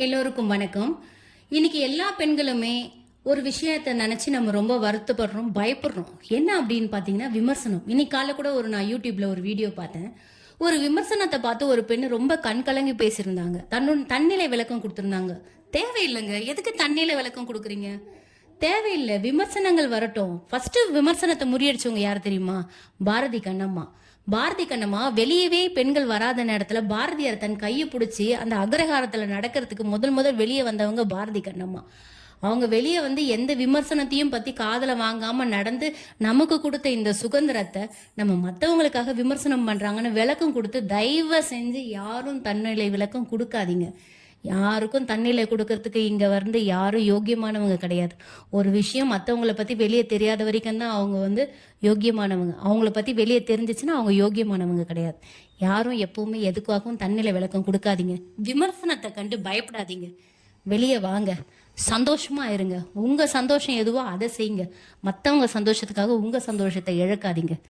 எல்லோருக்கும் வணக்கம். இன்னைக்கு எல்லா பெண்களுமே ஒரு விஷயத்தை நினைச்சு நம்ம ரொம்ப வருத்தப்படுறோம், பயப்படுறோம். என்ன அப்படின்னு பார்த்தீங்கன்னா விமர்சனம். இன்னைக்கு காலைல கூட நான் யூடியூப்ல ஒரு வீடியோ பார்த்தேன். ஒரு விமர்சனத்தை பார்த்து ஒரு பெண் ரொம்ப கண் கலங்கி பேசியிருந்தாங்க. தன்னிலை விளக்கம் கொடுத்திருந்தாங்க. தேவையில்லைங்க. எதுக்கு தன்னிலை விளக்கம் கொடுக்குறீங்க? தேவையில்லை. விமர்சனங்கள் வரட்டும். ஃபர்ஸ்ட் விமர்சனத்தை முறியடிச்சவங்க யார் தெரியுமா? பாரதி கண்ணம்மா. பாரதி கண்ணம்மா வெளியவே பெண்கள் வராத நேரத்துல பாரதியார் தன் கையை பிடிச்சி அந்த அக்ரஹாரத்துல நடக்கிறதுக்கு முதல் வெளியே வந்தவங்க பாரதி கண்ணம்மா. அவங்க வெளியே வந்து எந்த விமர்சனத்தையும் பத்தி காதல வாங்காம நடந்து நமக்கு கொடுத்த இந்த சுதந்திரத்தை நம்ம மற்றவங்களுக்காக விமர்சனம் பண்றாங்கன்னு விளக்கம் கொடுத்து தயவு செஞ்சு யாரும் தன்னிலை விளக்கம் கொடுக்காதீங்க. யாருக்கும் தண்ணியில கொடுக்கறதுக்கு இங்க வந்து யாரும் யோக்கியமானவங்க கிடையாது. ஒரு விஷயம் மற்றவங்கள பத்தி வெளியே தெரியாத வரைக்கும் தான் அவங்க வந்து யோக்கியமானவங்க. அவங்கள பத்தி வெளியே தெரிஞ்சிச்சுன்னா அவங்க யோக்கியமானவங்க கிடையாது. யாரும் எப்பவுமே எதுக்காகவும் தண்ணியில விளக்கம் கொடுக்காதீங்க. விமர்சனத்தை கண்டு பயப்படாதீங்க. வெளியே வாங்க, சந்தோஷமா இருங்க. உங்க சந்தோஷம் எதுவோ அதை செய்யுங்க. மற்றவங்க சந்தோஷத்துக்காக உங்க சந்தோஷத்தை இழக்காதீங்க.